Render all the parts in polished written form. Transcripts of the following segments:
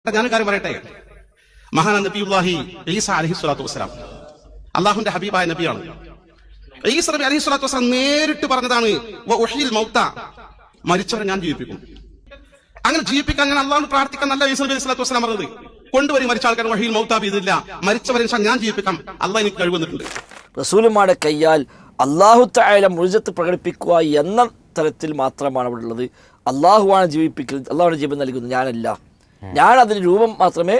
ഞാനൊരു കാര്യം പറയട്ടെ. മഹാന നബിയുല്ലാഹി ഈസ അലൈഹിസ്സലാത്തു വസ്സലാം അള്ളാഹുന്റെ ഹബീബായ നബിയാണ്. ഈസ നബി അലൈഹിസ്സലാത്തു വസ്സലാം നേരിട്ട് പറഞ്ഞതാണ്, വഉഹ്യിൽ മൗത, മരിച്ചവരെ ഞാൻ ജീവിപ്പിക്കും. അങ്ങനെ ജീവിപ്പിക്കാൻ ഞാൻ അള്ളാഹു പ്രാർത്ഥിക്കാൻ നല്ല ഈസ നബി അലൈഹിസ്സലാത്തു വസ്സലാം പറഞ്ഞത്, കൊണ്ടുവരും മരിച്ച ആൾക്കാർ വഹീൽ മൗത ബിഇദ്നില്ലാ, മരിച്ചവരെ ഞാൻ ജീവിപ്പിക്കാം, അള്ളാഹ് എനിക്ക് കഴിവുന്നിട്ടുണ്ട്. റസൂലുമാരുടെ കയ്യാൽ അള്ളാഹു തആല മുഅ്ജിസത്ത് പ്രകടിപ്പിക്കുക എന്ന തരത്തിൽ മാത്രമാണ് അവിടെ ഉള്ളത്. അള്ളാഹുവാണ് ജീവിപ്പിക്കുന്നത്, അള്ളാഹുവാണ് ജീവൻ നൽകുന്നത്, ഞാനല്ല. ഞാൻ അതിന് രൂപം മാത്രമേ,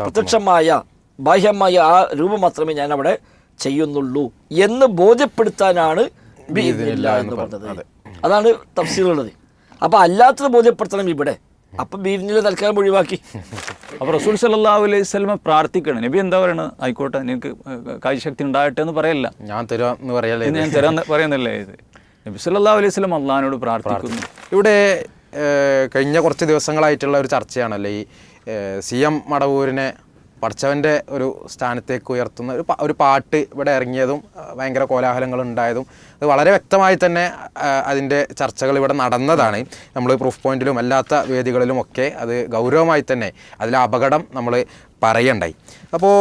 പ്രത്യക്ഷമായ ബാഹ്യമായ ആ രൂപം മാത്രമേ ഞാൻ അവിടെ ചെയ്യുന്നുള്ളൂ എന്ന് ബോധ്യപ്പെടുത്താനാണ് ബിഇദ്നില്ലാ എന്ന് പറഞ്ഞത്. അതാണ് തഫ്സീറുള്ളത്. അപ്പൊ അല്ലാത്തത് ബോധ്യപ്പെടുത്തണം ഇവിടെ. അപ്പൊ ബിഇദ്നില്ലാ തൽക്കാലം ഒഴിവാക്കി. അപ്പോൾ റസൂൽ സല്ലല്ലാഹു അലൈഹി വസല്ലം പ്രാർത്ഥിക്കണം. നബി എന്താ പറയണത്? ആയിക്കോട്ടെ, നിനക്ക് കാഴ്ചശക്തി ഉണ്ടാകട്ടെ എന്ന് പറയല്ല, ഞാൻ തരാന്ന് പറയല്ലേ, ഞാൻ തരാന്ന് പറയുന്നില്ലേ. ഇത് നബി സല്ലല്ലാഹു അലൈഹി വസല്ലം അള്ളാഹിനോട് പ്രാർത്ഥിക്കുന്നു. ഇവിടെ കഴിഞ്ഞ കുറച്ച് ദിവസങ്ങളായിട്ടുള്ള ഒരു ചർച്ചയാണല്ലോ ഈ CM മടവൂരിനെ പടച്ചവൻ്റെ ഒരു സ്ഥാനത്തേക്ക് ഉയർത്തുന്ന ഒരു പാട്ട് ഇവിടെ ഇറങ്ങിയതും ഭയങ്കര കോലാഹലങ്ങൾ ഉണ്ടായതും അത് വളരെ വ്യക്തമായി തന്നെ അതിൻ്റെ ചർച്ചകൾ ഇവിടെ നടന്നതാണ്. നമ്മൾ പ്രൂഫ് പോയിന്റിലും അല്ലാത്ത വേദികളിലും ഒക്കെ അത് ഗൗരവമായി തന്നെ അതിലെ അപകടം നമ്മൾ പറയണ്ടായി. അപ്പോൾ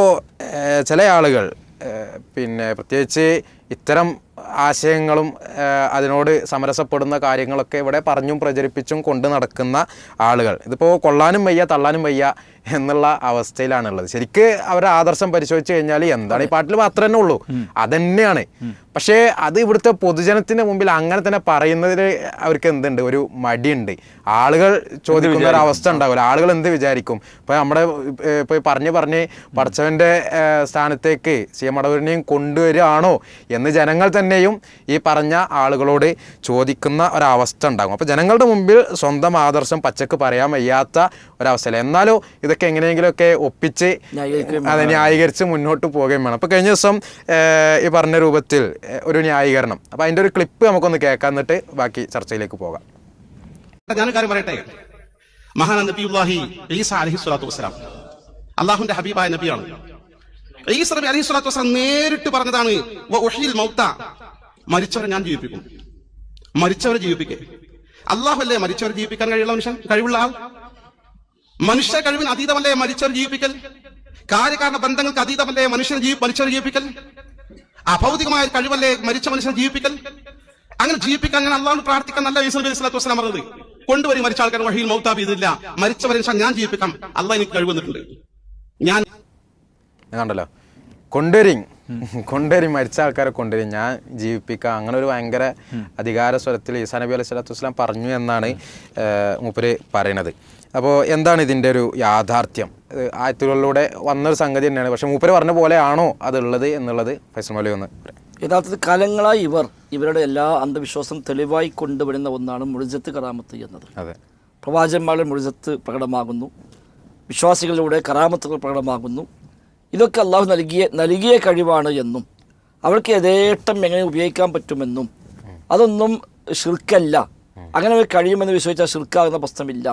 ചില ആളുകൾ പിന്നെ പ്രത്യേകിച്ച് ഇത്തരം ആശയങ്ങളും അതിനോട് സമരസപ്പെടുന്ന കാര്യങ്ങളൊക്കെ ഇവിടെ പറഞ്ഞും പ്രചരിപ്പിച്ചും കൊണ്ട് നടക്കുന്ന ആളുകൾ ഇതിപ്പോൾ കൊള്ളാനും വയ്യ തള്ളാനും വയ്യ എന്നുള്ള അവസ്ഥയിലാണുള്ളത്. ശരിക്ക് അവരുടെ ആദർശം പരിശോധിച്ച് കഴിഞ്ഞാൽ എന്താണ് ഈ പാട്ടിൽ മാത്രമേ തന്നെ ഉള്ളൂ, അതന്നെയാണ്. പക്ഷേ അത് ഇവിടുത്തെ പൊതുജനത്തിൻ്റെ മുമ്പിൽ അങ്ങനെ തന്നെ പറയുന്നതിൽ അവർക്ക് എന്തുണ്ട്, ഒരു മടിയുണ്ട്. ആളുകൾ ചോദിക്കുന്ന ഒരു അവസ്ഥ ഉണ്ടാവില്ല. ആളുകൾ എന്ത് വിചാരിക്കും? ഇപ്പോൾ നമ്മുടെ ഇപ്പോൾ പറഞ്ഞ് പടച്ചവൻ്റെ സ്ഥാനത്തേക്ക് CM മടവൂരിനെയും കൊണ്ടുവരികയാണോ എന്ന് ജനങ്ങൾ തന്നെയും ഈ പറഞ്ഞ ആളുകളോട് ചോദിക്കുന്ന ഒരവസ്ഥ ഉണ്ടാകും. അപ്പോൾ ജനങ്ങളുടെ മുമ്പിൽ സ്വന്തം ആദർശം പച്ചക്ക് പറയാൻ വയ്യാത്ത ഒരവസ്ഥയില്ല. എന്നാലും ഇതൊക്കെ എങ്ങനെയെങ്കിലുമൊക്കെ ഒപ്പിച്ച് അത് ന്യായീകരിച്ച് മുന്നോട്ട് പോവുകയും വേണം. അപ്പോൾ കഴിഞ്ഞ ദിവസം ഈ പറഞ്ഞ രൂപത്തിൽ ഒരു ന്യായീകരണം, അപ്പോൾ അതിൻ്റെ ഒരു ക്ലിപ്പ് നമുക്കൊന്ന് കേൾക്കാൻ, എന്നിട്ട് ബാക്കി ചർച്ചയിലേക്ക് പോകാം. ഞാനൊരു കാര്യം പറയട്ടെ. മഹാന നബിയുല്ലാഹി ഈസ അലൈഹിസ്സലാത്തു വസ്സലാം അള്ളാഹുന്റെ ഹബീബായ നബിയാണ്. ഈസ നബി അലൈഹിസ്സലാത്തു വസ്സലാം നേരിട്ട് പറഞ്ഞതാണ്, വഉഹ്യിൽ മൗത, മരിച്ചവരെ ഞാൻ ജീവിപ്പിക്കും, മരിച്ചവരെ ജീവിപ്പിക്കേ. അള്ളാഹുല്ലേ മരിച്ചവരെ ജീവിപ്പിക്കാൻ കഴിവുള്ള ആൾ? മനുഷ്യ കഴിവിന് അതീതമല്ലേ മരിച്ചവർ ജീവിപ്പിക്കൽ? കാര്യകാരണ ബന്ധങ്ങൾക്ക് അതീതമല്ലേ മരിച്ചവർ ജീവിപ്പിക്കൽ? അഭൗതികമായ കഴിവല്ലേ മരിച്ച മനുഷ്യനെ ജീവിപ്പിക്കൽ? അങ്ങനെ ജീവിപ്പിക്കാൻ ഞാൻ അള്ളാഹു പ്രാർത്ഥിക്കാൻ നല്ല ഈസ നബി അലൈഹിസ്സലാത്തു വസ്സലാം പറഞ്ഞത്, കൊണ്ടുവരും മരിച്ച ആൾക്കാർ വഹീൽ മൗത ബിഇദ്നില്ലാ, മരിച്ചവരെ ഞാൻ ജീവിപ്പിക്കാം, അള്ളാഹ് എനിക്ക് കഴിവുന്നിട്ടുണ്ട്. ഞാൻ കണ്ടല്ലോ, കൊണ്ടുവരും മരിച്ച ആൾക്കാരെ കൊണ്ടുവരും, ഞാൻ ജീവിപ്പിക്കാം, അങ്ങനെ ഒരു ഭയങ്കര അധികാര സ്വരത്തിൽ ഈസാ നബി അലൈഹി സ്വലാത്തു വസ്സലാം പറഞ്ഞു എന്നാണ് മൂപ്പര് പറയുന്നത്. അപ്പോൾ എന്താണ് ഇതിൻ്റെ ഒരു യാഥാർത്ഥ്യം? ആയത്തുകളിലൂടെ വന്നൊരു സംഗതി തന്നെയാണ്, പക്ഷെ മൂപ്പര് പറഞ്ഞ പോലെയാണോ അതുള്ളത് എന്നുള്ളത് ഫൈസൽ മൗലവി ഒന്ന് പറയാം. യഥാർത്ഥത്തിൽ കാലങ്ങളായി ഇവരുടെ എല്ലാ അന്ധവിശ്വാസം തെളിവായി കൊണ്ടുവരുന്ന ഒന്നാണ് മുഅ്ജിസത്ത് കറാമത്ത് എന്നത്. അതെ, പ്രവാചകന്മാരുടെ മുഅ്ജിസത്ത് പ്രകടമാകുന്നു, വിശ്വാസികളിലൂടെ കറാമത്തുകൾ പ്രകടമാകുന്നു. ഇതൊക്കെ അള്ളാഹു നൽകിയ കഴിവാണ് എന്നും അവർക്ക് യഥേഷ്ടം എങ്ങനെ ഉപയോഗിക്കാൻ പറ്റുമെന്നും അതൊന്നും ഷിർക്കല്ല, അങ്ങനെ കഴിയുമെന്ന് വിശ്വസിച്ചാൽ ഷിർക്കാകുന്ന പ്രശ്നമില്ല,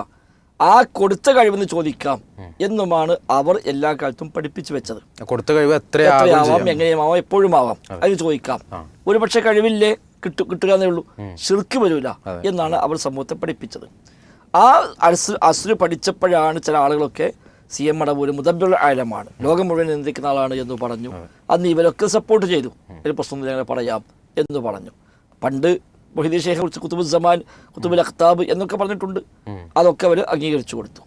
ആ കൊടുത്ത കഴിവെന്ന് ചോദിക്കാം എന്നുമാണ് അവർ എല്ലാ കാലത്തും പഠിപ്പിച്ചു വെച്ചത്. കൊടുത്ത കഴിവ് എത്രയാവാം, എങ്ങനെയുമാവാം, എപ്പോഴും ആവാം, അതിന് ചോദിക്കാം. ഒരുപക്ഷെ കഴിവില്ലേ കിട്ടുക എന്നേ ഉള്ളൂ, ഷിർക്ക് വരൂല എന്നാണ് അവർ സമൂഹത്തെ പഠിപ്പിച്ചത്. ആ അസ്ര് പഠിച്ചപ്പോഴാണ് ചില ആളുകളൊക്കെ CM മടവൂര് മുദബ്ബിറുൽ ആലമാണ്, ലോകം മുഴുവൻ നിയന്ത്രിക്കുന്ന ആളാണ് എന്ന് പറഞ്ഞു. അന്ന് ഇവരൊക്കെ സപ്പോർട്ട് ചെയ്തു, ഒരു പ്രശ്നം ഞങ്ങൾ പറയാം എന്ന് പറഞ്ഞു. പണ്ട് മൊഹീദ്ദീൻ ഷെയ്ഖിനെ കുറിച്ച് കുത്തുബുസ്സമാൻ, കുത്തുബുൽ അഖ്താബ് എന്നൊക്കെ പറഞ്ഞിട്ടുണ്ട്. അതൊക്കെ അവർ അംഗീകരിച്ചു കൊടുത്തു.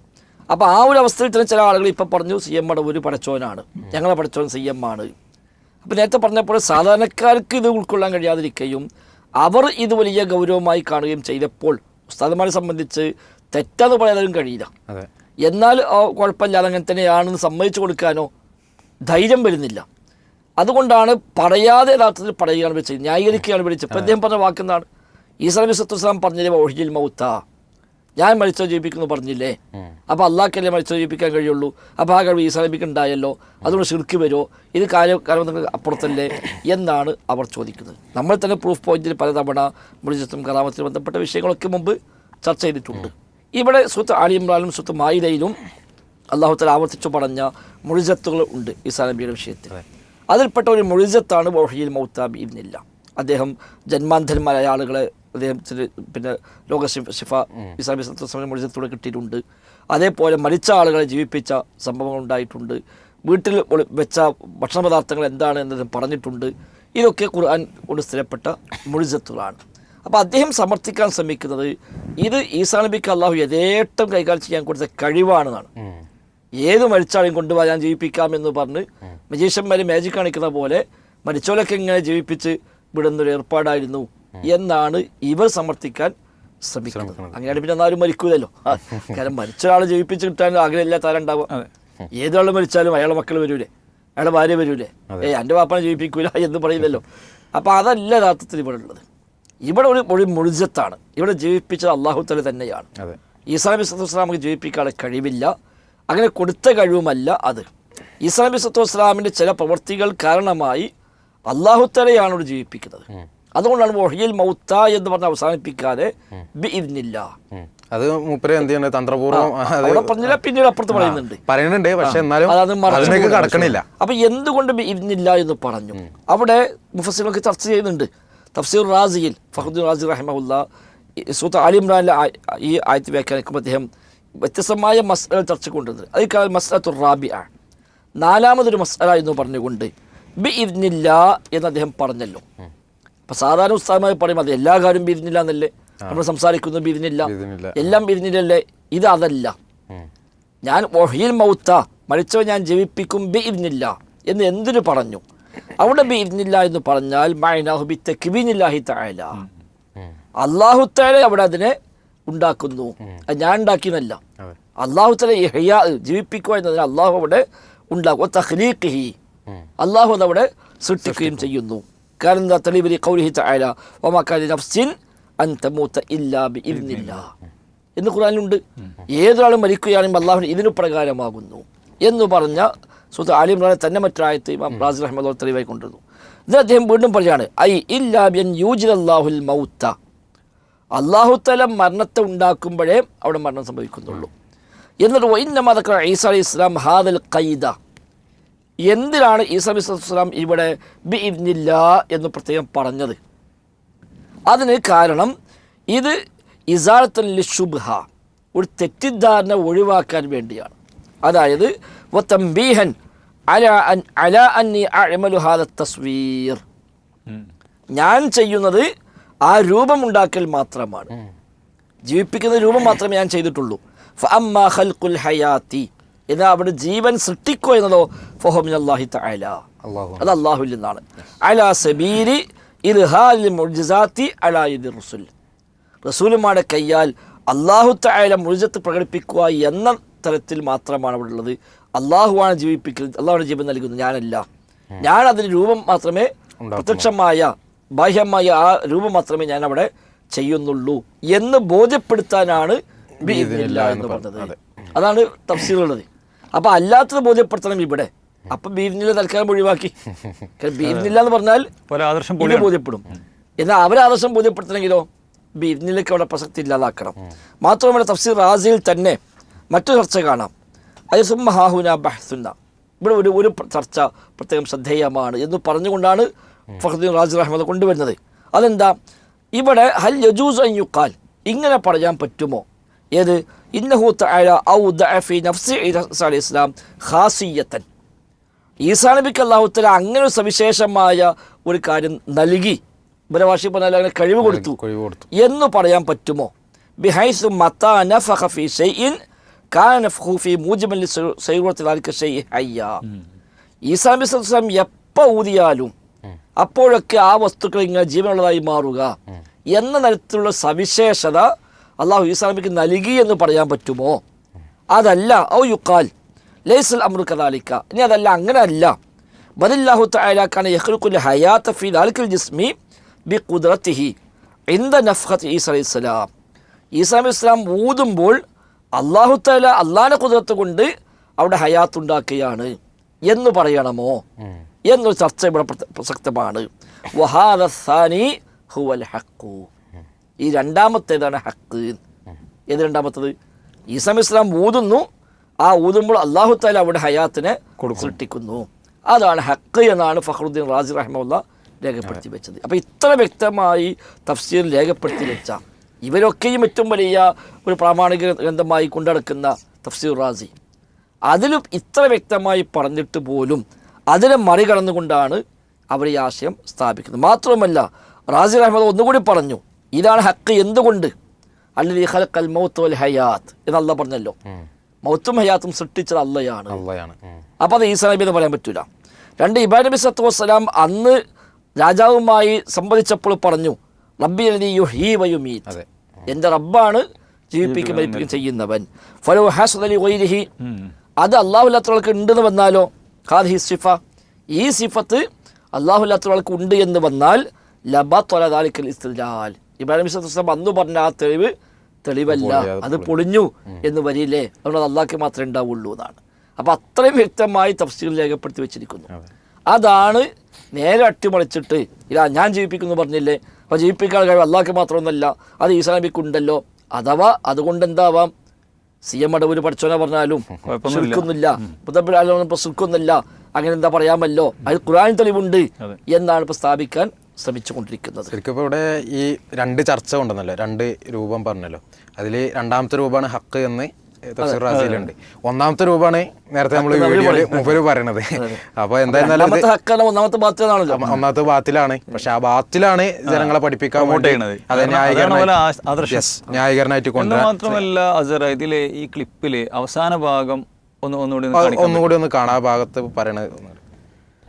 അപ്പോൾ ആ ഒരു അവസ്ഥയിൽ തന്നെ ചില ആളുകൾ ഇപ്പം പറഞ്ഞു CM മടവൂര് പടച്ചോനാണ്, ഞങ്ങളെ പടച്ചോൻ CM ആണ്. അപ്പോൾ നേരത്തെ പറഞ്ഞപ്പോൾ സാധാരണക്കാർക്ക് ഇത് ഉൾക്കൊള്ളാൻ കഴിയാതിരിക്കുകയും അവർ ഇത് വലിയ ഗൗരവമായി കാണുകയും ചെയ്തപ്പോൾ ഉസ്താദന്മാരെ സംബന്ധിച്ച് തെറ്റാന്ന് പറയാനും കഴിയില്ല. എന്നാൽ കുഴപ്പമില്ലാതെ അങ്ങനെ തന്നെയാണെന്ന് സമ്മതിച്ചു കൊടുക്കാനോ ധൈര്യം വരുന്നില്ല. അതുകൊണ്ടാണ് പറയാതെ യഥാർത്ഥത്തിൽ പറയുകയാണ് വിളിച്ചത്, ന്യായീകരിക്കുകയാണ് വിളിച്ചത്. ഇപ്പം അദ്ദേഹം പറഞ്ഞ വാക്കെന്താണ്? ഈസാ നബി സല്ലല്ലാഹു പറഞ്ഞില്ലേ, വഉഹ്യിൽ മൗത, ഞാൻ മരിച്ചവരെ ജീവിപ്പിക്കുന്നു പറഞ്ഞില്ലേ, അപ്പോൾ അള്ളാഹ്ക്കല്ലേ മരിച്ചവരെ ജീവിപ്പിക്കാൻ കഴിയുള്ളൂ, അപ്പോൾ ആ കഴിവ് ഈസാ നബിക്ക് ഉണ്ടായല്ലോ, അതുകൊണ്ട് ഷിർക്ക് വരുമോ, ഇത് കാര്യം അപ്പുറത്തല്ലേ എന്നാണ് അവർ ചോദിക്കുന്നത്. നമ്മൾ തന്നെ പ്രൂഫ് പോയിന്റിൽ പലതവണ മുഅ്ജിസത്തും കറാമത്തിലും ബന്ധപ്പെട്ട വിഷയങ്ങളൊക്കെ മുമ്പ് ചർച്ച ചെയ്തിട്ടുണ്ട്. ഇവിടെ സൂറത്ത് ആലി ഇമ്രാനിലും സൂറത്ത് മാഇദയിലും അല്ലാഹു തആല ആവർത്തിച്ചു പറഞ്ഞ മുഅ്ജിസത്തുകൾ ഉണ്ട് ഈസാ നബിയുടെ വിഷയത്തിൽ. അതിൽപ്പെട്ട ഒരു മുഅ്ജിസത്താണ് വഉഹ്യിൽ മൗത ബിഇദ്നില്ലാ. അദ്ദേഹം ജന്മാന്ധന്മാരായ ആളുകളെ അദ്ദേഹത്തിന് പിന്നെ ലോക ശിഫ ഈസാ നബി സല്ലല്ലാഹു അലൈഹി വസല്ലം മുഅ്ജിസത്തോടെ കിട്ടിയിട്ടുണ്ട്. അതേപോലെ മരിച്ച ആളുകളെ ജീവിപ്പിച്ച സംഭവങ്ങൾ ഉണ്ടായിട്ടുണ്ട്. വീട്ടിൽ വെച്ച ഭക്ഷണ പദാർത്ഥങ്ങൾ എന്താണ് എന്നതും പറഞ്ഞിട്ടുണ്ട്. ഇതൊക്കെ ഖുർആൻ കൊണ്ട് സ്ഥിരപ്പെട്ട മുഅ്ജിസത്തുകളാണ്. അപ്പോൾ അദ്ദേഹം സമർത്ഥിക്കാൻ ശ്രമിക്കുന്നത് ഇത് ഈസാ നബിക്ക് അള്ളാഹു യഥേഷ്ടം കൈകാര്യം ചെയ്യാൻ കൊടുത്ത കഴിവാണെന്നാണ്. ഏത് മരിച്ചാളെയും കൊണ്ടുപോകാൻ ഞാൻ ജീവിപ്പിക്കാമെന്ന് പറഞ്ഞ് മജീഷ്യന്മാർ മാജിക് കാണിക്കുന്ന പോലെ മരിച്ചോലൊക്കെ ഇങ്ങനെ ജീവിപ്പിച്ച് വിടുന്നൊരു ഏർപ്പാടായിരുന്നു എന്നാണ് ഇവർ സമർത്ഥിക്കാൻ ശ്രമിക്കുന്നത്. അങ്ങനെയാണ് പിന്നെ എന്നാലും മരിക്കൂലല്ലോ. കാരണം മരിച്ച ഒരാളെ ജീവിപ്പിച്ച് കിട്ടാൻ ആഗ്രഹമില്ലാത്ത ആരുണ്ടാവുക. ഏതൊരാൾ മരിച്ചാലും അയാളെ മക്കൾ വരൂലേ, അയാളെ ഭാര്യ വരൂലേ, എൻ്റെ വാപ്പനെ ജീവിപ്പിക്കൂല എന്ന് പറയില്ലല്ലോ. അപ്പോൾ അതല്ല യഥാർത്ഥത്തിൽ ഇവിടെ ഉള്ളത്. ഇവിടെ ഒരു മുഴുജത്താണ്. ഇവിടെ ജീവിപ്പിച്ചത് അള്ളാഹു തആല തന്നെയാണ്. ഈസാ നബി സ്വല്ലല്ലാഹു അലൈഹി വസല്ലമക്ക് ജീവിപ്പിക്കാനുള്ള കഴിവില്ല, അങ്ങനെ കൊടുത്ത കഴിവുമല്ല അത്. ഈസാ നബി സ്വല്ലല്ലാഹു അലൈഹി വസല്ലമയുടെ ചില പ്രവൃത്തികൾ കാരണമായി അള്ളാഹു തആലയാണ് ഇവിടെ ജീവിപ്പിക്കുന്നത്. അതുകൊണ്ടാണ് വഹിയൽ മൗത്ത എന്ന് പറഞ്ഞ് അവസാനിപ്പിക്കാതെ ബിഇദ്നില്ലാ. അത് മൂപ്പര് എന്ത് ചെയ്യുന്നത് തന്ത്രപൂർവ്വം പറഞ്ഞില്ല, പിന്നീട് അപ്പുറത്ത് പറയുന്നുണ്ട്. പക്ഷെ എന്നാലും അതിലേക്ക് കടക്കണില്ല. അപ്പൊ എന്തുകൊണ്ട് ബിഇദ്നില്ലാ എന്ന് പറഞ്ഞു അവിടെ മുഫസ്സിറുകളൊക്കെ ചർച്ച ചെയ്യുന്നുണ്ട്. തഫ്സീർ റാസിയിൽ ഫഖ്റുദ്ദീൻ റാസി റഹിമഹുല്ലാ സൂറത്ത് ആലി ഇംറാനിലെ ഈ ആയത്ത് വ്യാഖ്യാനിക്കുമ്പോൾ അദ്ദേഹം വ്യത്യസ്തമായ മസ്അല ചർച്ച കൊണ്ടുവരുന്നത്. അതിൽ മസ്അലത്തുർ റാബിഅ, നാലാമതൊരു മസ്അല എന്ന് പറഞ്ഞുകൊണ്ട് ബിഇദ്നില്ലാ എന്ന് അദ്ദേഹം പറഞ്ഞല്ലോ. അപ്പം സാധാരണ ഉസ്താദമായി പറയും അത് എല്ലാ കാര്യം ബിഇദ്നില്ലാ എന്നല്ലേ നമ്മൾ സംസാരിക്കുന്നത്, ബിഇദ്നില്ലാ എല്ലാം ബിഇദ്നില്ലല്ലേ. ഇത് അതല്ല. ഞാൻ വഹിയൽ മൗത്ത മരിച്ചവ ഞാൻ ജീവിപ്പിക്കും ബിഇദ്നില്ലാ എന്ന് എന്തിനു പറഞ്ഞു? അവിടെ ബിഇദ്നില്ലാ എന്ന് പറഞ്ഞാൽ മഅനാഹു ബിതക്വീനില്ലാഹി തആല, അല്ലാഹു തആല അവിടെ അതിനെ ഉണ്ടാക്കുന്നു. അത് ഞാൻ ഉണ്ടാക്കിയെന്നല്ല. അല്ലാഹു തആല ഇഹ്യാ ജീവിപ്പിക്കുക എന്നതിന് അല്ലാഹു അവിടെ ഉണ്ടാക്കും. തഖ്ലീഖിഹി, അല്ലാഹു അതവിടെ സൃഷ്ടിക്കുകയും ചെയ്യുന്നു. കാരണം എന്താ? തെളിവ് ഖൗലിഹി തആല വമാ കാന നഫ്സിൻ അൻ തമൂത ഇല്ലാ ബിഇദ്നില്ലാ എന്ന് ഖുർആനിലുണ്ട്. ഏതൊരാളും മരിക്കുകയാണെങ്കിൽ അല്ലാഹുവിന്റെ ഇതിനു പ്രകാരമാകുന്നു എന്ന് പറഞ്ഞ സൂറത്ത് ആലി ഇംറാനിലെ തന്നെ മറ്റൊരായത്ത് ഇമാം റാസി റഹിമഹുല്ലാഹ് തെളിവായി കൊണ്ടിരുന്നു. ഇത് അദ്ദേഹം വീണ്ടും പറയാണ് ഐ ഇല്ലാ ബിൻ യൂജിദല്ലാഹുൽ മൗത, അല്ലാഹു തആല മരണത്തെ ഉണ്ടാക്കുമ്പോഴേ അവിടെ മരണം സംഭവിക്കുന്നുള്ളൂ. എന്നിട്ട് വഇന്നമാ ദക്കറ ഈസാ അലൈഹിസ്സലാം ഹാദൽ ഖൈദ, എന്തിനാണ് ഈസാ അലൈഹിസ്സലാം ഇവിടെ ബിഇദ്നില്ലാ എന്ന് പ്രത്യേകം പറഞ്ഞത്? അതിന് കാരണം ഇത് ഇസാലത്തുൻ ലിശുബ്ഹ, ഒരു തെറ്റിദ്ധാരണ ഒഴിവാക്കാൻ വേണ്ടിയാണ്. അതായത് വതംബീഹൻ അലാ അന്നി അഅമലു ഹാദ തസ്വീർ, ഞാൻ ചെയ്യുന്നത് ആ രൂപമുണ്ടാക്കൽ മാത്രമാണ്, ജീവിപ്പിക്കുന്ന രൂപം മാത്രമേ ഞാൻ ചെയ്തിട്ടുള്ളൂ. ഫഅമ്മാ ഖൽഖുൽ ഹയാത്തി, എന്നാൽ അവിടെ ജീവൻ സൃഷ്ടിക്കുക എന്നതോ ഫഹു മിനല്ലാഹി തആല, അത് അല്ലാഹുവിൽ നിന്നാണ്. അലാ സബീലി ഇൽഹാലിൽ മുഅ്ജിസാത്തി അലാ യദി റസൂൽ, റസൂലുമാരുടെ കയ്യാൽ അല്ലാഹു തആല മുഅ്ജിസത്ത് പ്രകടിപ്പിക്കുക എന്ന തലത്തിൽ മാത്രമാണ് അവിടെ ഉള്ളത്. അള്ളാഹുവാണ് ജീവിപ്പിക്കുന്നത്, അള്ളാഹുവാണ് ജീവൻ നൽകുന്നത്, ഞാനല്ല. ഞാൻ അതിന് രൂപം മാത്രമേ, പ്രത്യക്ഷമായ ബാഹ്യമായ ആ രൂപം മാത്രമേ ഞാൻ അവിടെ ചെയ്യുന്നുള്ളൂ എന്ന് ബോധ്യപ്പെടുത്താനാണ് ബിഇദ്നില്ലാ എന്ന് പറഞ്ഞത്. അതാണ് തഫ്സീറുള്ളത്. അപ്പം അല്ലാത്തത് ബോധ്യപ്പെടുത്തണം ഇവിടെ. അപ്പം ബിഇദ്നില്ലാ തൽക്കാലം ഒഴിവാക്കി. ബിഇദ്നില്ലാ എന്ന് പറഞ്ഞാൽ ഇത് ബോധ്യപ്പെടും. എന്നാൽ അവരെ ആദർശം ബോധ്യപ്പെടുത്തണമെങ്കിലോ ബിഇദ്നില്ലയ്ക്ക് അവിടെ പ്രസക്തി ഇല്ലാതാക്കണം. മാത്രമല്ല തഫ്സീർ റാസിയിൽ തന്നെ മറ്റൊരു ചർച്ച കാണാം. അത് സുമ്മഹാഹുന ബഹ്സുന്ന, ഇവിടെ ഒരു ചർച്ച പ്രത്യേകം ശ്രദ്ധേയമാണ് എന്ന് പറഞ്ഞുകൊണ്ടാണ് ഫഖ്റുദ്ദീൻ റാസി റഹിമഹുല്ലാഹ് കൊണ്ടുവരുന്നത്. അതെന്താ? ഇവിടെ ഹൽ യജൂസു അൻ യുഖാൽ, ഇങ്ങനെ പറയാൻ പറ്റുമോ? ഏത്? ഇന്നഹു തആല ഔദഅ ഫീ നഫ്സി ഈസാ അലൈഹിസ്സലാം ഖാസിയത്തൻ, ഈസാ നബിക്ക് അല്ലാഹു തആല അങ്ങനെ ഒരു സവിശേഷമായ ഒരു കാര്യം നൽകി, ഭാഷയിൽ പറഞ്ഞാൽ അങ്ങനെ കഴിവ് കൊടുത്തു എന്ന് പറയാൻ പറ്റുമോ? ബിഹൈസു മതാ നഫഖ ഫീ ഷൈഇൻ കാന നഫഖു ഫീ മൂജിബൻ ലിസൈറത്തി ദാലിക ഷൈഇ ഹയ്യാ, ഈസാ നബി സ്വല്ലല്ലാഹു അലൈഹി വസല്ലം എപ്പോൾ ഊതിയാലും അപ്പോഴൊക്കെ ആ വസ്തുക്കൾ ഇങ്ങനെ ജീവനുള്ളതായി മാറുക എന്ന തരത്തിലുള്ള സവിശേഷത അള്ളാഹു ഈസാ നബിക്ക് നൽകി എന്ന് പറയാൻ പറ്റുമോ? അതല്ല. ഔ യുഖാൽ ലൈസൽ അംറു കദാലിക, ഇനി അതല്ല, അങ്ങനെ അല്ല. ബലില്ലാഹു തആല കാന യഖ്ലുഖുൽ ഹയാത ഫീ ദാലികൽ ജിസ്മി ബിഖുദ്റതിഹി ഇൻദ നഫഖത്തി ഈസാ അലൈഹിസ്സലാം, ഈസാ അലൈഹിസ്സലാം ഊതുമ്പോൾ അള്ളാഹു തആല അള്ളാഹിന്റെ ഖുദ്റത്ത് കൊണ്ട് അവിടെ ഹയാത്ത് ഉണ്ടാക്കുകയാണ് എന്ന് പറയണമോ എന്നൊരു ചർച്ച ഇവിടെ പ്രസക്തമാണ്. വഹാദ സാനി ഹുവൽ ഹഖ്, ഈ രണ്ടാമത്തേതാണ് ഹക്ക്. ഏത് രണ്ടാമത്തത്? ഈസാ അലൈഹിസ്സലാം ഊതുന്നു, ആ ഊതുമ്പോൾ അല്ലാഹു തആല അവിടെ ഹയാത്തിനെ സൃഷ്ടിക്കുന്നു, അതാണ് ഹക്ക് എന്നാണ് ഫഖ്റുദ്ദീൻ റാസി റഹിമഹുല്ലാഹ് രേഖപ്പെടുത്തി വെച്ചത്. അപ്പോൾ ഇത്ര വ്യക്തമായി തഫ്സീർ രേഖപ്പെടുത്തി വെച്ച ഇവരൊക്കെയും ഏറ്റവും വലിയ ഒരു പ്രാമാണിക ഗ്രന്ഥമായി കൊണ്ടുനടക്കുന്ന തഫ്സീർ റാസി. അതിലും ഇത്ര വ്യക്തമായി പറഞ്ഞിട്ട് പോലും അതിനെ മറികടന്നുകൊണ്ടാണ് അവർ ഈ ആശയം സ്ഥാപിക്കുന്നത്. മാത്രവുമല്ല റാസി റഹ്മത്ത് ഒന്നുകൂടി പറഞ്ഞു, ഇതാണ് ഹക്ക്. എന്തുകൊണ്ട്? അല്ലദീ ഖലഖൽ മൗത വൽ ഹയാത്ത് എന്ന് അല്ലാഹ് പറഞ്ഞല്ലോ. മൗത്തും ഹയാത്തും സൃഷ്ടിച്ചത് അള്ളയാണ്. അപ്പോൾ അത് ഈസാ നബി എന്ന് പറയാൻ പറ്റൂല. രണ്ട്, ഇബ്രാഹിം നബി സല്ലല്ലാഹു അലൈഹി വസല്ലം അന്ന് രാജാവുമായി സംവദിച്ചപ്പോൾ പറഞ്ഞു, റബ്ബി അല്ലദീ യുഹ്യീ വ യുമീത്ത്, എൻ്റെ റബ്ബാണ് ജീവിപ്പിക്കുകയും മരിപ്പിക്കുകയും ചെയ്യുന്നവൻ. ഫലോ ഹസദ ലി ഗൈരിഹി, അത് അല്ലാഹുവില്ലാത്തവർക്ക് ഉണ്ടെന്ന് വന്നാലോ, ഹാദിഹി സിഫ, ഈ സിഫത്ത് അല്ലാഹുവില്ലാത്തവർക്ക് ഉണ്ട് എന്ന് വന്നാൽ ലബതല ദാലിക്കൽ ഇസ്തിദ്ലാൽ, ഇബ്രാഹിം നബി സല്ലല്ലാഹു അലൈഹി വസല്ലം അന്ന് പറഞ്ഞ ആ തെളിവല്ല, അത് പൊളിഞ്ഞു എന്ന് വരില്ലേ, അതുകൊണ്ട് അള്ളാഹ്ക്ക് മാത്രമേ ഉണ്ടാവുള്ളൂ എന്നാണ്. അപ്പോൾ അത്രയും വ്യക്തമായി തഫ്സീർ രേഖപ്പെടുത്തി വെച്ചിരിക്കുന്നു. അതാണ് നേരെ അട്ടിമറിച്ചിട്ട് ഇല്ല ഞാൻ ജീവിപ്പിക്കുന്നു പറഞ്ഞില്ലേ, അപ്പോൾ ജീവിപ്പിക്കാൻ കഴിവ് അള്ളാഹ്ക്ക് മാത്രമൊന്നുമല്ല, അത് ഈസാ നബിക്കുണ്ടല്ലോ. അഥവാ അതുകൊണ്ട് എന്താവാം, സി എം അടവൂര് പഠിച്ചോനെ പറഞ്ഞാലും ശിർക്കൊന്നുമില്ല, മുതബ്ബിറാലും ശിർക്കൊന്നുമില്ല, അങ്ങനെ എന്താ പറയാമല്ലോ, അത് ഖുർആൻ തെളിവുണ്ട് എന്നാണ് ഇപ്പോൾ സ്ഥാപിക്കാൻ ശ്രമിച്ചുകൊണ്ടിരിക്കുന്നത്. ശരിക്കും ഇപ്പോൾ ഇവിടെ ഈ രണ്ട് ചർച്ച കൊണ്ടുവന്നല്ലോ, രണ്ട് രൂപം പറഞ്ഞല്ലോ. അതിൽ രണ്ടാമത്തെ രൂപമാണ് ഹക്ക് എന്ന് തഫ്സീർ റാസിയിലുണ്ട്. ഒന്നാമത്തെ രൂപമാണ് നേരത്തെ നമ്മൾ വീഡിയോയിൽ മുമ്പ് പറയണത്. അപ്പോൾ എന്തായിരുന്നാലും ഒന്നാമത്തെ ബാത്തിലാണ്. പക്ഷെ ആ ബാത്തിലാണ് ജനങ്ങളെ പഠിപ്പിക്കാൻ ന്യായീകരണമായിട്ട് കൊണ്ടുവരാൻ. മാത്രമല്ല അസർ, ഇതിലെ ഈ ക്ലിപ്പില് അവസാന ഭാഗം ഒന്നുകൂടി ഒന്ന് കാണാൻ ഭാഗത്ത് പറയണത്.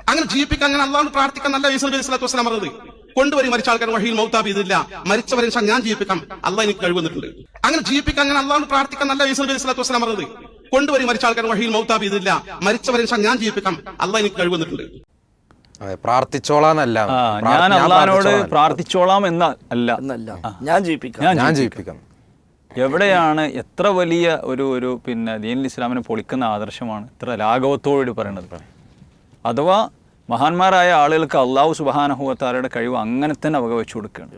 അങ്ങനെ ജീവിപ്പിക്കാൻ, അങ്ങനെ അള്ളാഹു പ്രാർത്ഥിക്കാൻ നല്ല ഈസാ നബി സ്വല്ലല്ലാഹു അലൈഹി വസല്ലം പറഞ്ഞത്. കൊണ്ടുവരും മരിച്ച ആൾക്കാർ വഹീൽ മൗതാബി ഇതില്ല, മരിച്ചവരെ ഞാൻ ജീവിപ്പിക്കാം, അള്ളാഹ് എനിക്ക് കഴിവന്നിട്ടുണ്ട്. അങ്ങനെ ജീവിപ്പിക്കാൻ, അങ്ങനെ അള്ളാഹു പ്രാർത്ഥിക്കാൻ നല്ല ഈസാ നബി സ്വല്ലല്ലാഹു അലൈഹി വസല്ലം പറഞ്ഞത്. കൊണ്ടുവരും മരിച്ച ആൾക്കാർ വഹീൽ മൗതാബി ഇതില്ല, മരിച്ചവരെ ഞാൻ ജീവിപ്പിക്കാം, അള്ളാഹ് എനിക്ക് കഴിവന്നിട്ടുണ്ട്. പ്രാർത്ഥിച്ചോളാന്നല്ല, ഞാൻ അള്ളാഹിനോട് പ്രാർത്ഥിച്ചോളാം എന്നല്ല, ഞാൻ ജീവിപ്പിക്കാം. എവിടെയാണ് എത്ര വലിയ ഒരു പിന്നെ ദീനുൽ ഇസ്ലാമിനെ പൊളിക്കുന്ന ആദർശമാണ് ഇത്ര ലാഘവത്തോട് പറയുന്നത്. അഥവാ മഹാന്മാരായ ആളുകൾക്ക് അള്ളാഹു സുബ്ഹാനഹു വ തആലയുടെ കഴിവ് അങ്ങനെ തന്നെ വകവെച്ചു കൊടുക്കുകയാണ്.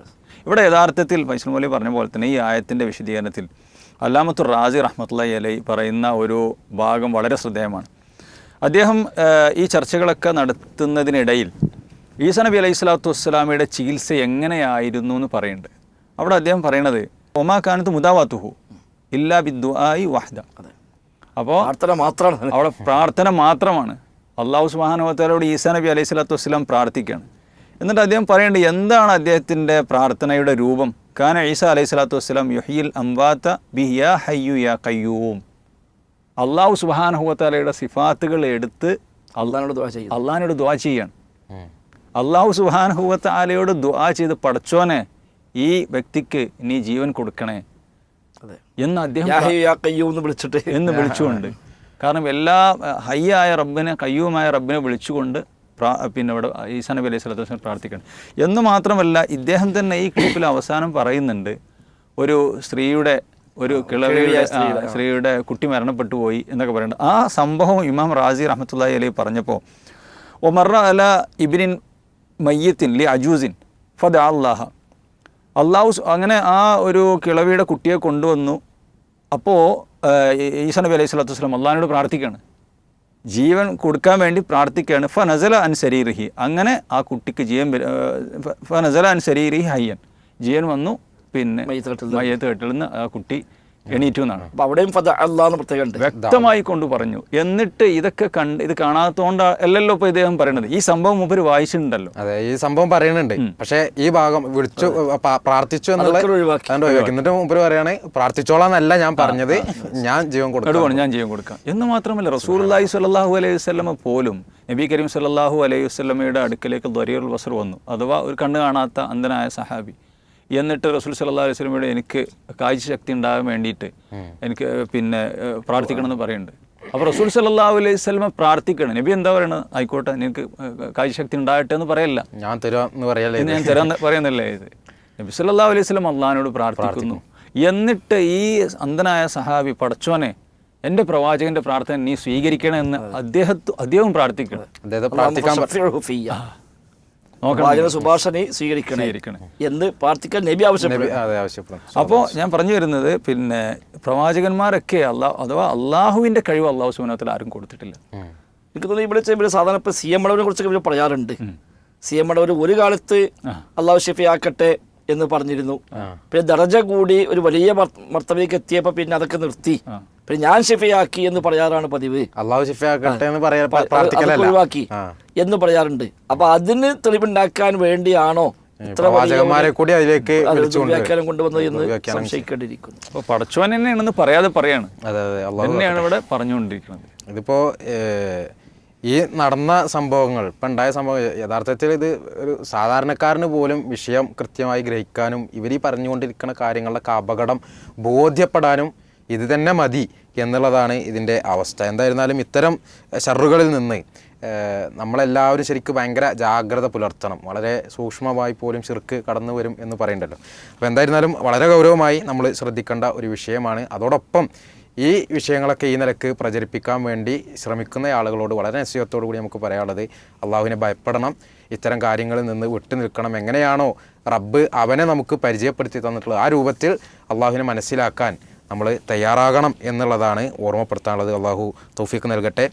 ഇവിടെ യഥാർത്ഥത്തിൽ ഫൈസൽ മൗലവി പറഞ്ഞ പോലെ തന്നെ ഈ ആയത്തിൻ്റെ വിശദീകരണത്തിൽ അല്ലാമത്തുർ റാസി റഹ്മത്തുള്ളാഹി അലൈഹി പറയുന്ന ഒരു ഭാഗം വളരെ ശ്രദ്ധേയമാണ്. അദ്ദേഹം ഈ ചർച്ചകളൊക്കെ നടത്തുന്നതിനിടയിൽ ഈസാ നബി അലൈഹി സ്വലാത്തു വസ്സലാമയുടെ ചികിത്സ എങ്ങനെയായിരുന്നു എന്ന് പറയുന്നുണ്ട്. അവിടെ അദ്ദേഹം പറയണത് ഒമാ കാനത്ത് മുദാവാത്തുഹു ഇല്ലാ ബിദ്ദുആഇ വഹ്ദ. അപ്പോൾ അവിടെ പ്രാർത്ഥന മാത്രമാണ്. അള്ളാഹു സുബ്ഹാനഹു വ തആലയോട് ഈസാ നബി അലൈഹി സ്വലാത്തു വസ്സലാം പ്രാർത്ഥിക്കുകയാണ്. എന്നിട്ട് അദ്ദേഹം പറയേണ്ടത് എന്താണ് അദ്ദേഹത്തിൻ്റെ പ്രാർത്ഥനയുടെ രൂപം? കാന ഈസാ അലൈഹി സ്വലാത്തു വസ്സലാം യുഹ്യിൽ അംവാത ബിഹി യാ ഹയ്യു യാ ഖയ്യൂം. അള്ളാഹു സുബ്ഹാനഹു വ തആലയുടെ സിഫാത്തുകൾ എടുത്ത് അള്ളാഹിനോട് ദുആ ചെയ്യാണ്. അള്ളാഹു സുബ്ഹാനഹു വ തആലയോട് ദുആ ചെയ്ത് പടച്ചോനെ ഈ വ്യക്തിക്ക് നീ ജീവൻ കൊടുക്കണേ എന്ന് അദ്ദേഹം വിളിച്ചുകൊണ്ട്, കാരണം എല്ലാ ഹയ്യായ റബ്ബിനെ കയ്യൂമായ റബ്ബിനെ വിളിച്ചുകൊണ്ട് പിന്നെ ഇവിടെ ഈസാ നബി അലൈഹി സ്വലാത്തു വസ്സലാം പ്രാർത്ഥിക്കണം എന്ന് മാത്രമല്ല ഇദ്ദേഹം തന്നെ ഈ ക്ലിപ്പിൽ അവസാനം പറയുന്നുണ്ട്, ഒരു സ്ത്രീയുടെ സ്ത്രീയുടെ കുട്ടി മരണപ്പെട്ടു പോയി എന്നൊക്കെ പറയുന്നുണ്ട്. ആ സംഭവം ഇമാം റാസി റഹ്മത്തുള്ളാഹി അലൈഹി പറഞ്ഞപ്പോൾ ഒമറ അല ഇബ്നിൻ മയ്യത്തിൻ ലി അജൂസിൻ ഫദഅ അല്ലാഹ, അള്ളാഹു അങ്ങനെ ആ ഒരു കിളവിയുടെ കുട്ടിയെ കൊണ്ടുവന്നു. അപ്പോൾ ഈസാ നബി അലൈഹി സ്വലാത്തു വസ്സലാം അള്ളാഹിനോട് പ്രാർത്ഥിക്കുകയാണ്, ജീവൻ കൊടുക്കാൻ വേണ്ടി പ്രാർത്ഥിക്കുകയാണ്. ഫനസല അൻ ശരീരിഹി, അങ്ങനെ ആ കുട്ടിക്ക് ഫനസല അൻ ശരീരിഹി ഹയ്യൻ, ജീവൻ വന്നു. പിന്നെ മയ്യത്ത് കെട്ടിൽ നിന്ന് ആ കുട്ടി എണീറ്റു എന്നാണ്. അപ്പോൾ അവിടെയും അല്ലാഹ് പ്രത്യേകം വ്യക്തമായി കൊണ്ട് പറഞ്ഞു. എന്നിട്ട് ഇതൊക്കെ ഇത് കാണാത്തതുകൊണ്ട് അല്ലല്ലോ ഇപ്പോൾ ഇദ്ദേഹം പറയണത്. ഈ സംഭവം മുമ്പ് വായിച്ചിട്ടുണ്ടല്ലോ. അതെ, ഈ സംഭവം പറയുന്നുണ്ട്. പക്ഷേ ഈ ഭാഗം വിളിച്ചു പ്രാർത്ഥിച്ചു എന്നുള്ള എന്നിട്ട് മുമ്പ് പറയാണ് പ്രാർത്ഥിച്ചോളാന്നല്ല ഞാൻ പറഞ്ഞത്, ഞാൻ ജീവൻ കൊടുക്കാം എന്ന് മാത്രമല്ല റസൂലുള്ളാഹി സ്വല്ലല്ലാഹു അലൈഹി വസല്ലമ പോലും നബി കരീം സ്വല്ലല്ലാഹു അലൈഹി വസല്ലമയുടെ അടുക്കലേക്ക് ദരീറുൽ ബസർ വന്നു, അഥവാ ഒരു കണ്ണ് കാണാത്ത അന്ധനായ സഹാബി. എന്നിട്ട് റസൂൽ സല്ലല്ലാഹു അലൈഹി വസല്ലമയുടെ എനിക്ക് കാഴ്ച ശക്തി ഉണ്ടാകാൻ വേണ്ടിയിട്ട് എനിക്ക് പിന്നെ പ്രാർത്ഥിക്കണമെന്ന് പറയുന്നുണ്ട്. അപ്പോൾ റസൂൽ സല്ലല്ലാഹു അലൈഹി വസല്ലമ പ്രാർത്ഥിക്കണം. നബി എന്താ പറയണത്? ആയിക്കോട്ടെ, നിനക്ക് കാഴ്ച ശക്തി ഉണ്ടാകട്ടെ എന്ന് പറയല്ല, ഞാൻ തരാൻ പറയുന്നില്ലേ. ഇത് നബി സല്ലല്ലാഹു അലൈഹി വസല്ലം അള്ളാഹിനോട് പ്രാർത്ഥിക്കുന്നു. എന്നിട്ട് ഈ അന്ധനായ സഹാബി പടച്ചോനെ എൻ്റെ പ്രവാചകന്റെ പ്രാർത്ഥന നീ സ്വീകരിക്കണമെന്ന് അദ്ദേഹം പ്രാർത്ഥിക്കണം. ശുപാർശനെ സ്വീകരിക്കണേ എന്ന് പ്രാർത്ഥിക്കാൻ നബി ആവശ്യപ്പെടും. അപ്പോൾ ഞാൻ പറഞ്ഞു വരുന്നത്, പിന്നെ പ്രവാചകന്മാരൊക്കെ അഥവാ അള്ളാഹുവിൻ്റെ കഴിവ് അള്ളാഹു സുബ്ഹാനഹു വ തആല ആരും കൊടുത്തിട്ടില്ല. എനിക്ക് തോന്നുന്നു ഇവിടെ സാധാരണ ഇപ്പോൾ സി എം മടവനെ കുറിച്ചൊക്കെ ഇവർ പറയാറുണ്ട്. സി എം മടവർ ഒരു കാലത്ത് അള്ളാഹു ഷഫിയാക്കട്ടെ എന്ന് പറഞ്ഞിരുന്നു. പിന്നെ ദറജ കൂടി ഒരു വലിയ മർത്തബയിലേക്ക് എത്തിയപ്പോൾ പിന്നെ അതൊക്കെ നിർത്തി. പിന്നെ ഞാൻ ഷിഫയാക്കി എന്ന് പറയാറാണ് പതിവ്. അള്ളാഹു ഷിഫയാക്കട്ടെ എന്ന് അതൊക്കെ പ്രാർത്ഥിക്കലല്ല. ഒഴിവാക്കി എന്ന് പറയാറുണ്ട്. അപ്പൊ അതിന് തെളിവുണ്ടാക്കാൻ വേണ്ടിയാണോ ഇത്ര പ്രവാചകന്മാരെ കൂടി അതിലേക്ക് വ്യാഖ്യാനം കൊണ്ടുവന്നത് എന്ന് സംശയിക്കേണ്ടിയിരിക്കുന്നു. അപ്പോൾ പടച്ചോൻ തന്നെയാണെന്ന് പറയാതെ പറയാണ്. അതെ അതെ, അള്ളാഹു തന്നെയാണ് ഇവിടെ പറഞ്ഞുകൊണ്ടിരിക്കുന്നത്. ഇതിപ്പോ ഈ നടന്ന സംഭവങ്ങൾ, ഇപ്പം ഉണ്ടായ സംഭവം യഥാർത്ഥത്തിൽ ഇത് ഒരു സാധാരണക്കാരന് പോലും വിഷയം കൃത്യമായി ഗ്രഹിക്കാനും ഇവർ ഈ പറഞ്ഞുകൊണ്ടിരിക്കുന്ന കാര്യങ്ങളുടെ അപകടം ബോധ്യപ്പെടാനും ഇത് തന്നെ മതി എന്നുള്ളതാണ് ഇതിൻ്റെ അവസ്ഥ. എന്തായിരുന്നാലും ഇത്തരം ഷർറുകളിൽ നിന്ന് നമ്മളെല്ലാവരും ശരിക്കും ഭയങ്കര ജാഗ്രത പുലർത്തണം. വളരെ സൂക്ഷ്മമായി പോലും ശിർക്ക് കടന്നു വരും എന്ന് പറയണ്ടല്ലോ. അപ്പോൾ എന്തായിരുന്നാലും വളരെ ഗൗരവമായി നമ്മൾ ശ്രദ്ധിക്കേണ്ട ഒരു വിഷയമാണ്. അതോടൊപ്പം ഈ വിഷയങ്ങളൊക്കെ ഈ നിലക്ക് പ്രചരിപ്പിക്കാൻ വേണ്ടി ശ്രമിക്കുന്ന ആളുകളോട് വളരെ നസീഹത്തോടു കൂടി നമുക്ക് പറയാനുള്ളത്, അള്ളാഹുവിനെ ഭയപ്പെടണം, ഇത്തരം കാര്യങ്ങളിൽ നിന്ന് വിട്ടു നിൽക്കണം. എങ്ങനെയാണോ റബ്ബ് അവനെ നമുക്ക് പരിചയപ്പെടുത്തി തന്നിട്ടുള്ളത് ആ രൂപത്തിൽ അള്ളാഹുവിനെ മനസ്സിലാക്കാൻ നമ്മൾ തയ്യാറാകണം എന്നുള്ളതാണ് ഓർമ്മപ്പെടുത്താനുള്ളത്. അള്ളാഹു തൗഫീഖ് നൽകട്ടെ.